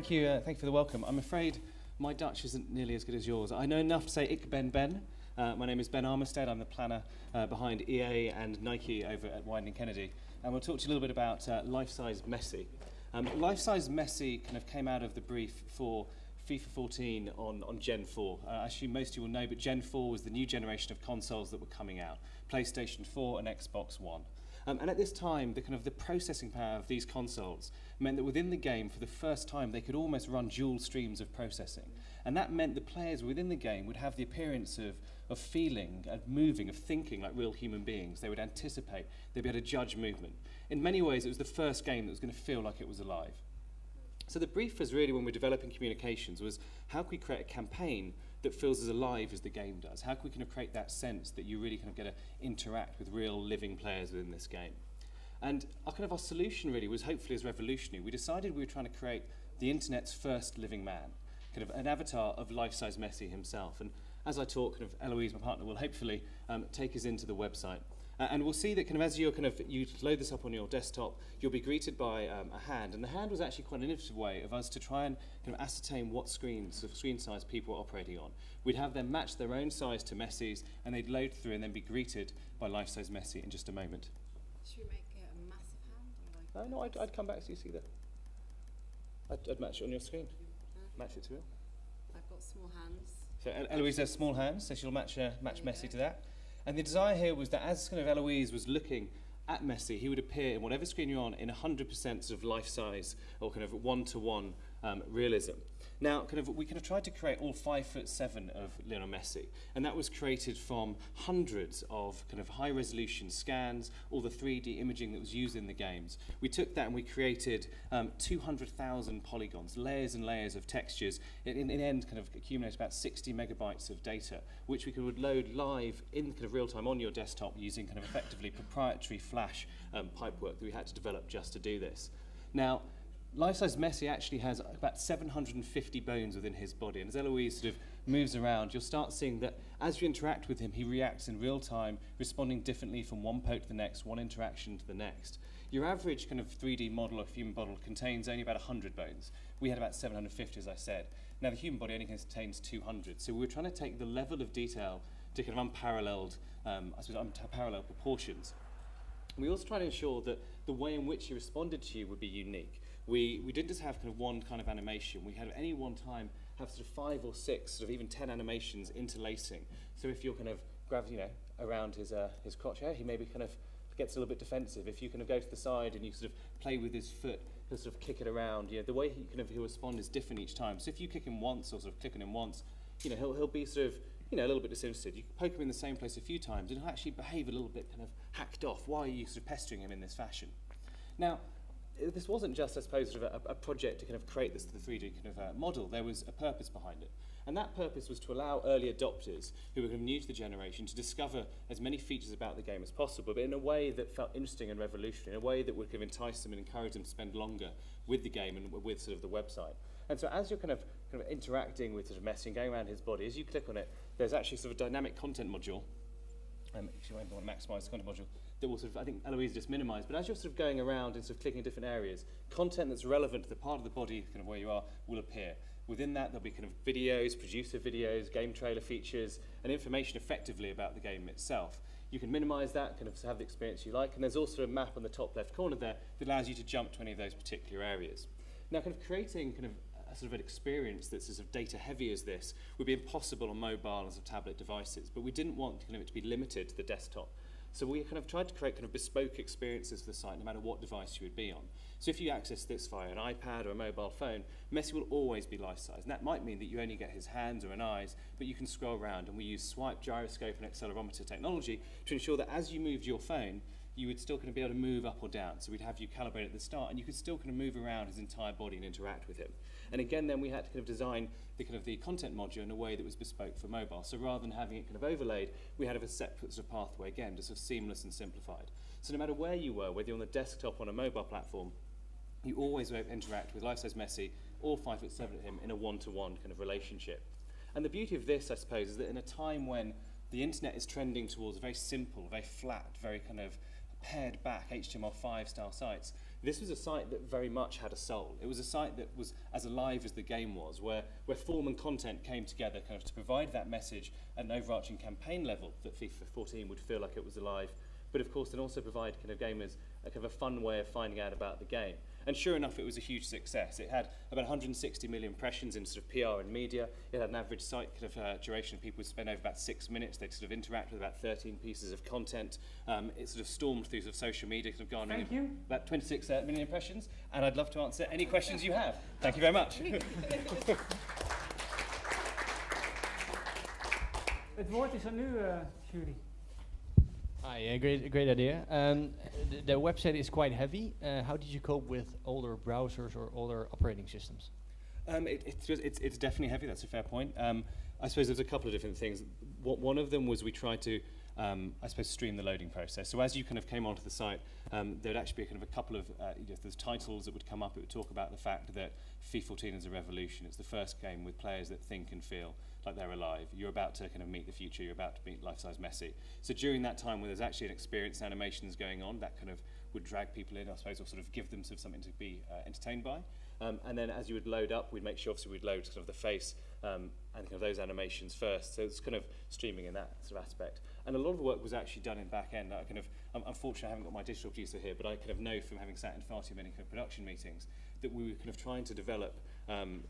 thank you for the welcome. I'm afraid my Dutch isn't nearly as good as yours. I know enough to say ik ben Ben. My name is Ben Armistead. I'm the planner behind EA and Nike over at Wieden+Kennedy. And we'll talk to you a little bit about life-size Messi. Life-size Messi kind of came out of the brief for FIFA 14 on Gen 4. I assume most of you will know, but Gen 4 was the new generation of consoles that were coming out. PlayStation 4 and Xbox One. And at this time, the processing power of these consoles meant that within the game, for the first time, they could almost run dual streams of processing. And that meant the players within the game would have the appearance of feeling, of moving, of thinking like real human beings. They would anticipate, they'd be able to judge movement. In many ways, it was the first game that was going to feel like it was alive. So the brief was really, when we're developing communications, was how can we create a campaign that feels as alive as the game does? How can we kind of create that sense that you really kind of get to interact with real living players within this game? And our solution really was hopefully as revolutionary. We decided we were trying to create the internet's first living man, kind of an avatar of life-size Messi himself. And as I talk, kind of Eloise, my partner, will hopefully take us into the website. And we'll see that kind of as you load this up on your desktop, you'll be greeted by a hand. And the hand was actually quite an innovative way of us to try and kind of ascertain what screen size people were operating on. We'd have them match their own size to Messi's, and they'd load through and then be greeted by life-size Messi in just a moment. Should we make it a massive hand? No, I'd come back so you see that. I'd match it on your screen. Match it to it. I've got small hands. So Eloise has small hands, so she'll match Messi to that. And the desire here was that as kind of Eloise was looking at Messi, he would appear in whatever screen you're on in 100% sort of life size or kind of one-to-one realism. Now, we tried to create all 5'7" of Lionel Messi, and that was created from hundreds of kind of high-resolution scans, all the 3D imaging that was used in the games. We took that and we created 200,000 polygons, layers and layers of textures. In the end, kind of accumulated about 60 megabytes of data, which we could load live in kind of real time on your desktop using kind of effectively proprietary Flash pipework that we had to develop just to do this. Now, life-size Messi actually has about 750 bones within his body, and as Eloise sort of moves around, you'll start seeing that as you interact with him, he reacts in real time, responding differently from one poke to the next, one interaction to the next. Your average kind of 3D model or human model contains only about 100 bones. We had about 750, as I said. Now, the human body only contains 200, so we were trying to take the level of detail to kind of unparalleled proportions. We also tried to ensure that the way in which he responded to you would be unique. We didn't just have kind of one kind of animation. We had at any one time have sort of 5 or 6, sort of even 10 animations interlacing. So if you're kind of around his crotch hair, he maybe kind of gets a little bit defensive. If you kind of go to the side and you sort of play with his foot, he'll sort of kick it around. The way he'll respond is different each time. So if you kick him once or sort of click on him once, he'll be sort of a little bit disinterested. You can poke him in the same place a few times and he'll actually behave a little bit kind of hacked off. Why are you sort of pestering him in this fashion? Now, this wasn't just, I suppose, sort of a project to kind of create this 3D kind of model. There was a purpose behind it. And that purpose was to allow early adopters who were kind of new to the generation to discover as many features about the game as possible, but in a way that felt interesting and revolutionary, in a way that would kind of entice them and encourage them to spend longer with the game and with sort of the website. And so as you're kind of interacting with sort of Messi and going around his body, as you click on it, there's actually sort of a dynamic content module. If you want to maximize the content module, that will sort of, I think Eloise just minimized, but as you're sort of going around and sort of clicking different areas, content that's relevant to the part of the body kind of where you are will appear. Within that, there'll be kind of videos, producer videos, game trailer features, and information effectively about the game itself. You can minimize that, kind of have the experience you like, and there's also a map on the top left corner there that allows you to jump to any of those particular areas. Now, kind of creating kind of a sort of an experience that's as sort of data heavy as this would be impossible on mobile and sort of tablet devices, but we didn't want kind of it to be limited to the desktop. So we kind of tried to create kind of bespoke experiences for the site, no matter what device you would be on. So if you access this via an iPad or a mobile phone, Messi will always be life-size. And that might mean that you only get his hands or an eyes, but you can scroll around. And we use swipe, gyroscope, and accelerometer technology to ensure that as you moved your phone, you would still kind of be able to move up or down. So we'd have you calibrate at the start, and you could still kind of move around his entire body and interact with him. And again, then we had to kind of design the content module in a way that was bespoke for mobile. So rather than having it kind of overlaid, we had a separate sort of pathway, again, just sort of seamless and simplified. So no matter where you were, whether you're on the desktop or on a mobile platform, you always were able to interact with life-size Messi or 5'7" of him in a one-to-one kind of relationship. And the beauty of this, I suppose, is that in a time when the internet is trending towards very simple, very flat, very kind of pared back HTML5 style sites, this was a site that very much had a soul. It was a site that was as alive as the game was, where form and content came together kind of to provide that message at an overarching campaign level that FIFA 14 would feel like it was alive, but of course then also provide kind of gamers a kind of a fun way of finding out about the game. And sure enough, it was a huge success. It had about 160 million impressions in sort of PR and media. It had an average site kind of duration of people would spend over about 6 minutes. They'd sort of interact with about 13 pieces of content. It sort of stormed through sort of social media, sort of garnering about 26 million impressions. And I'd love to answer any questions you have. Thank you very much. Het woord is aan u, jury. Hi, great idea. The website is quite heavy. How did you cope with older browsers or older operating systems? It's definitely heavy. That's a fair point. I suppose there's a couple of different things. One of them was we tried to, I suppose, stream the loading process. So as you kind of came onto the site, there'd actually be kind of a couple of there's titles that would come up. It would talk about the fact that FIFA 14 is a revolution. It's the first game with players that think and feel like they're alive. You're about to kind of meet the future. You're about to meet life-size Messi. So during that time where there's actually an experience and animations going on, that kind of would drag people in, I suppose, or sort of give them sort of something to be entertained by. And then as you would load up, we'd make sure obviously we'd load sort of the face and kind of those animations first. So it's kind of streaming in that sort of aspect. And a lot of the work was actually done in back end. I kind of, unfortunately, I haven't got my digital producer here, but I kind of know from having sat in far too many kind of production meetings that we were kind of trying to develop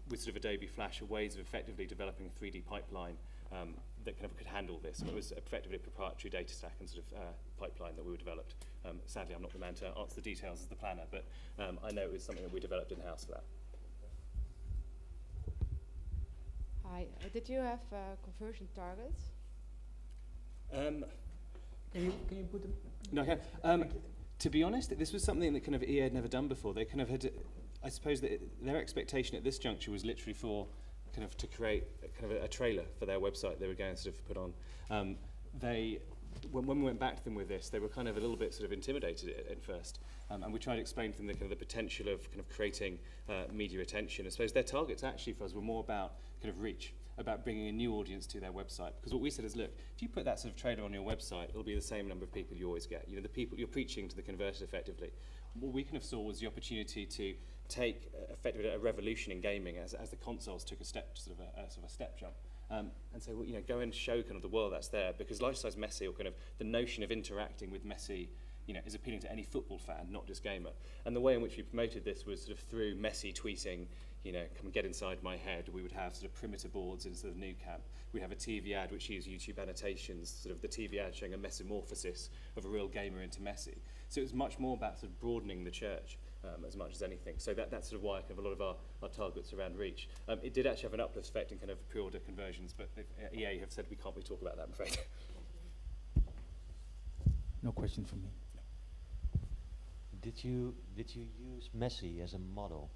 with sort of Adobe Flash ways of effectively developing a 3D pipeline that kind of could handle this. And it was effectively a proprietary data stack and sort of pipeline that we developed. Sadly, I'm not the man to answer the details as the planner, but I know it was something that we developed in-house for that. Hi, did you have conversion targets? Can you put them? No, okay. To be honest, this was something that kind of EA had never done before. They kind of had, I suppose that their expectation at this juncture was literally for kind of to create kind of a trailer for their website they were going to sort of put on. When we went back to them with this, they were kind of a little bit sort of intimidated at first. And we tried to explain to them the kind of the potential of kind of creating media attention. I suppose their targets actually for us were more about kind of reach, about bringing a new audience to their website. Because what we said is, look, if you put that sort of trailer on your website, it'll be the same number of people you always get. You know, the people you're preaching to the converted effectively. What we kind of saw was the opportunity to take effectively a revolution in gaming as the consoles took a step, sort of a step jump. And say, well, you know, go and show kind of the world that's there, because life-size Messi, or kind of the notion of interacting with Messi, you know, is appealing to any football fan, not just gamer. And the way in which we promoted this was sort of through Messi tweeting, you know, come and get inside my head. We would have sort of perimeter boards in sort of Nou Camp. We'd have a TV ad which used YouTube annotations, sort of the TV ad showing a metamorphosis of a real gamer into Messi. So it was much more about sort of broadening the church as much as anything. So that's sort of why kind of a lot of our targets around reach. It did actually have an uplift effect in kind of pre-order conversions, but EA have said we can't really talk about that, I'm afraid. No question from me. Did you use Messi as a model?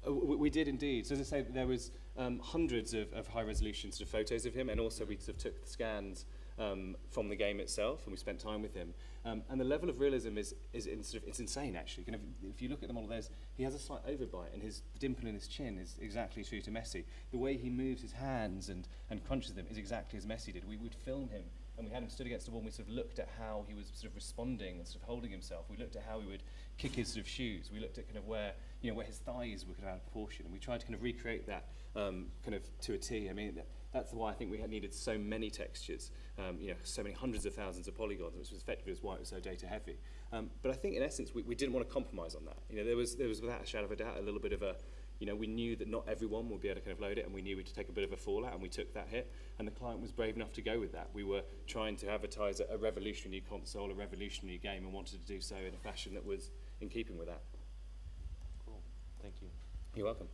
We did indeed. So as I say, there was hundreds of high-resolution sort of photos of him, and also we sort of took the scans from the game itself, and we spent time with him. And the level of realism is it's insane, actually. Kind of, if you look at the model, he has a slight overbite, and his dimple in his chin is exactly true to Messi. The way he moves his hands and crunches them is exactly as Messi did. We would film him, and we had him stood against the wall, and we sort of looked at how he was sort of responding and sort of holding himself. We looked at how he would kick his sort of shoes. We looked at kind of where his thighs were kind of out of proportion, and we tried to kind of recreate that kind of to a T. I mean, that's why I think we had needed so many textures, so many hundreds of thousands of polygons, which was effectively why it was so data heavy. But I think in essence we didn't want to compromise on that. You know, there was without a shadow of a doubt a little bit of a, we knew that not everyone would be able to kind of load it, and we knew we'd take a bit of a fallout, and we took that hit, and the client was brave enough to go with that. We were trying to advertise a revolutionary new console, a revolutionary game, and wanted to do so in a fashion that was in keeping with that. Cool, thank you. You're welcome.